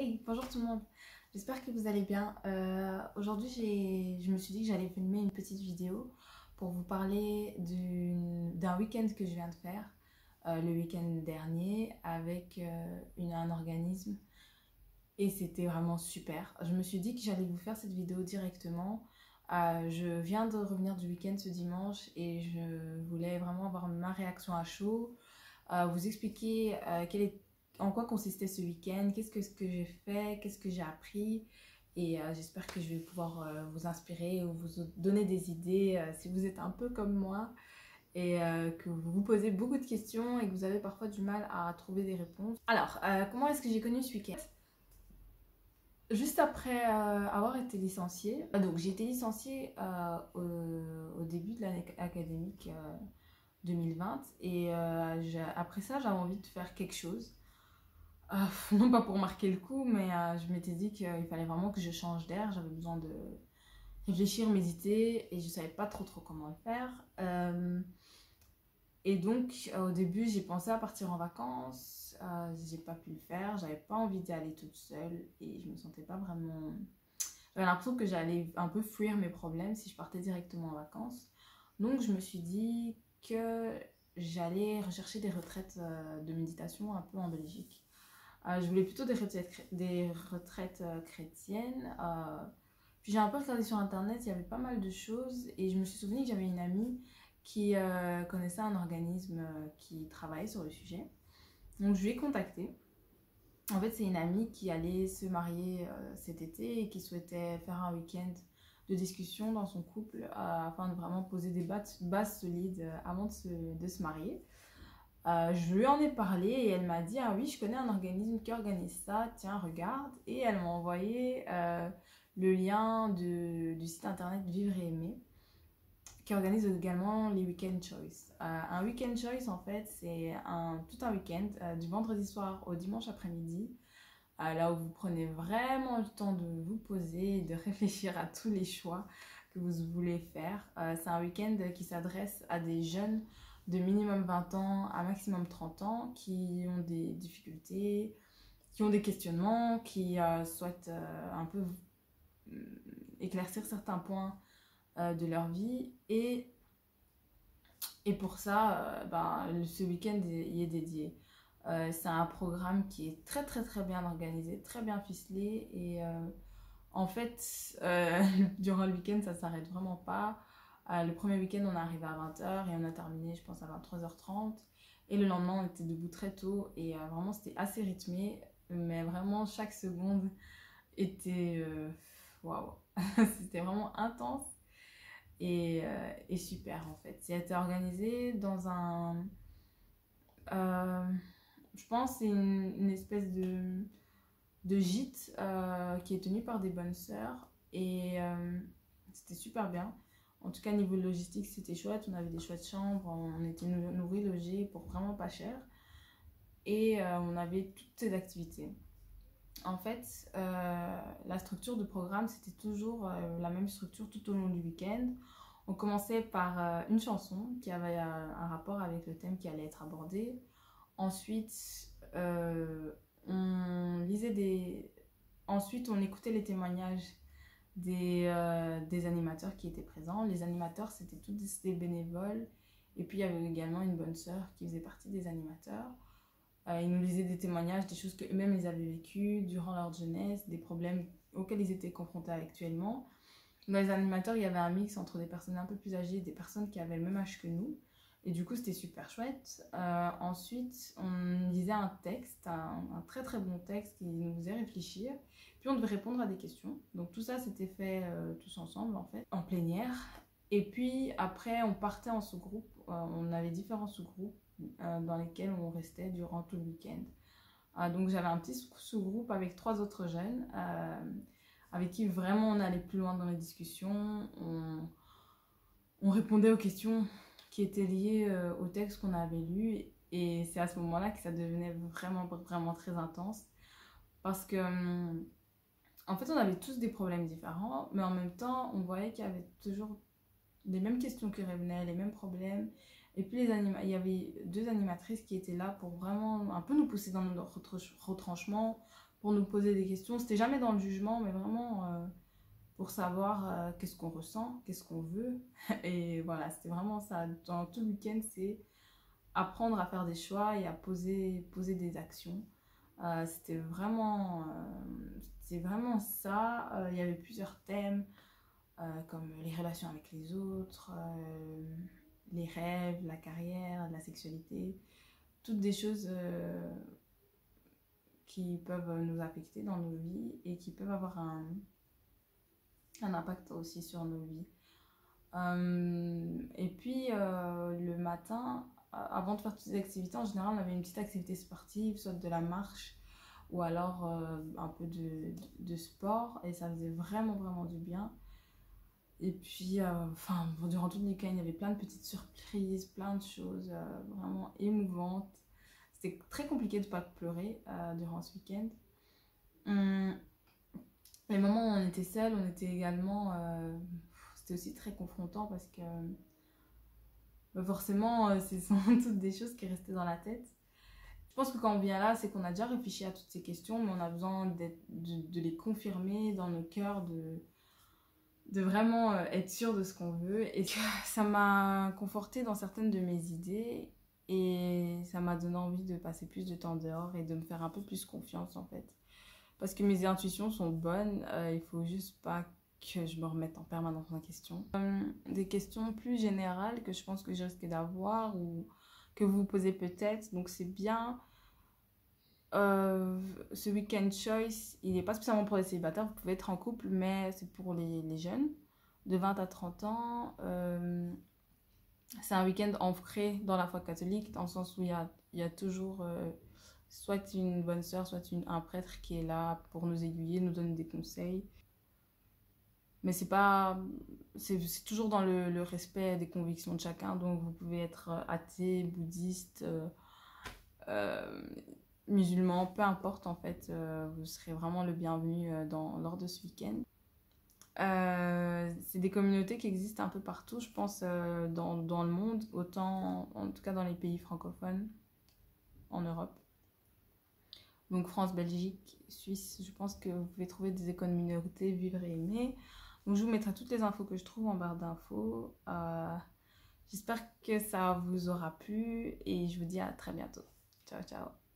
Hey, bonjour tout le monde, j'espère que vous allez bien. Aujourd'hui, je me suis dit que j'allais filmer une petite vidéo pour vous parler d'un week-end que je viens de faire le week-end dernier avec un organisme et c'était vraiment super. Je me suis dit que j'allais vous faire cette vidéo directement. Je viens de revenir du week-end ce dimanche et je voulais vraiment avoir ma réaction à chaud, vous expliquer en quoi consistait ce week-end, ce que j'ai fait, qu'est-ce que j'ai appris. Et j'espère que je vais pouvoir vous inspirer ou vous donner des idées si vous êtes un peu comme moi et que vous vous posez beaucoup de questions et que vous avez parfois du mal à trouver des réponses. Alors, comment est-ce que j'ai connu ce week-end? Juste après avoir été licenciée, donc j'ai été licenciée au début de l'année académique 2020 et après ça j'avais envie de faire quelque chose. Non pas pour marquer le coup, mais je m'étais dit qu'il fallait vraiment que je change d'air, j'avais besoin de réfléchir, méditer et je savais pas trop comment le faire. Et donc au début j'ai pensé à partir en vacances, j'ai pas pu le faire, j'avais pas envie d'y aller toute seule et je me sentais pas vraiment... J'avais l'impression que j'allais un peu fuir mes problèmes si je partais directement en vacances. Donc je me suis dit que j'allais rechercher des retraites de méditation un peu en Belgique. Je voulais plutôt des retraites chrétiennes. Puis j'ai un peu regardé sur internet, il y avait pas mal de choses et je me suis souvenu que j'avais une amie qui connaissait un organisme qui travaillait sur le sujet. Donc je lui ai contacté. En fait, c'est une amie qui allait se marier cet été et qui souhaitait faire un week-end de discussion dans son couple afin de vraiment poser des bases solides avant de se marier. Je lui en ai parlé et elle m'a dit: ah oui, je connais un organisme qui organise ça, tiens, regarde. Et elle m'a envoyé le lien du site internet Vivre et Aimer, qui organise également les Weekend Choice. Un Weekend Choice, en fait, c'est tout un week-end, du vendredi soir au dimanche après-midi, là où vous prenez vraiment le temps de vous poser et de réfléchir à tous les choix que vous voulez faire. C'est un week-end qui s'adresse à des jeunes de minimum 20 ans à maximum 30 ans qui ont des difficultés, qui ont des questionnements, qui souhaitent un peu éclaircir certains points de leur vie. Et pour ça, ce week-end y est dédié. C'est un programme qui est très bien organisé, très bien ficelé et en fait, durant le week-end, ça s'arrête vraiment pas. Le premier week-end, on est arrivé à 20 h et on a terminé, je pense, à 23 h 30. Et le lendemain, on était debout très tôt et vraiment, c'était assez rythmé. Mais vraiment, chaque seconde était... Waouh! C'était vraiment intense et super en fait. Ça a été organisé dans un... euh, je pense c'est une espèce de gîte qui est tenu par des bonnes sœurs et c'était super bien. En tout cas, niveau logistique, c'était chouette. On avait des chouettes chambres, on était nourris, logés pour vraiment pas cher et on avait toutes ces activités. En fait, la structure de programme, c'était toujours la même structure tout au long du week-end. On commençait par une chanson qui avait un rapport avec le thème qui allait être abordé. Ensuite, on lisait des... Ensuite, on écoutait les témoignages des animateurs qui étaient présents. Les animateurs, c'était tous des bénévoles. Et puis, il y avait également une bonne sœur qui faisait partie des animateurs. Ils nous lisaient des témoignages, des choses qu'eux-mêmes ils avaient vécues durant leur jeunesse, des problèmes auxquels ils étaient confrontés actuellement. Dans les animateurs, il y avait un mix entre des personnes un peu plus âgées et des personnes qui avaient le même âge que nous. Et du coup, c'était super chouette. Ensuite, on lisait un texte, un très bon texte qui nous faisait réfléchir. Puis on devait répondre à des questions. Donc tout ça, c'était fait tous ensemble, en fait, en plénière. Et puis après, on partait en sous-groupe. On avait différents sous-groupes dans lesquels on restait durant tout le week-end. Donc j'avais un petit sous-groupe avec 3 autres jeunes avec qui vraiment on allait plus loin dans les discussions. On répondait aux questions qui étaient liées au texte qu'on avait lu. Et c'est à ce moment-là que ça devenait vraiment très intense. Parce que, en fait, on avait tous des problèmes différents, mais en même temps, on voyait qu'il y avait toujours les mêmes questions qui revenaient, les mêmes problèmes. Et puis il y avait 2 animatrices qui étaient là pour vraiment un peu nous pousser dans notre retranchement, pour nous poser des questions. C'était jamais dans le jugement, mais vraiment pour savoir qu'est-ce qu'on ressent, qu'est-ce qu'on veut. Et voilà, c'était vraiment ça. Dans tout le week-end, c'est apprendre à faire des choix et à poser des actions. C'était vraiment ça. Il y avait plusieurs thèmes, comme les relations avec les autres, les rêves, la carrière, la sexualité, toutes des choses qui peuvent nous affecter dans nos vies et qui peuvent avoir un impact aussi sur nos vies. Et puis le matin, avant de faire toutes ces activités, en général, on avait une petite activité sportive, soit de la marche ou alors un peu de sport, et ça faisait vraiment du bien. Et puis, durant tout le week-end, il y avait plein de petites surprises, plein de choses vraiment émouvantes. C'était très compliqué de ne pas pleurer durant ce week-end. Les moments où on était seul, on était également... c'était aussi très confrontant parce que forcément, ce sont toutes des choses qui restaient dans la tête. Je pense que quand on vient là, c'est qu'on a déjà réfléchi à toutes ces questions, mais on a besoin de les confirmer dans nos cœurs, de vraiment être sûr de ce qu'on veut. Et ça m'a confortée dans certaines de mes idées et ça m'a donné envie de passer plus de temps dehors et de me faire un peu plus confiance en fait. Parce que mes intuitions sont bonnes, il faut juste pas que je me remette en permanence en question. Des questions plus générales que je pense que je risque d'avoir ou que vous vous posez peut-être. Donc c'est bien. Ce week-end choice, il n'est pas spécialement pour les célibataires, vous pouvez être en couple, mais c'est pour les jeunes de 20 à 30 ans. C'est un week-end ancré dans la foi catholique, dans le sens où il y a toujours soit une bonne sœur, soit un prêtre qui est là pour nous aiguiller, nous donner des conseils. Mais c'est pas... C'est toujours dans le respect des convictions de chacun, donc vous pouvez être athée, bouddhiste, musulman, peu importe en fait, vous serez vraiment le bienvenu lors de ce week-end. C'est des communautés qui existent un peu partout, je pense, dans le monde, autant en tout cas dans les pays francophones, en Europe. Donc France, Belgique, Suisse, je pense que vous pouvez trouver des communautés, vivre et aimer. Donc je vous mettrai toutes les infos que je trouve en barre d'infos. J'espère que ça vous aura plu et je vous dis à très bientôt. Ciao, ciao.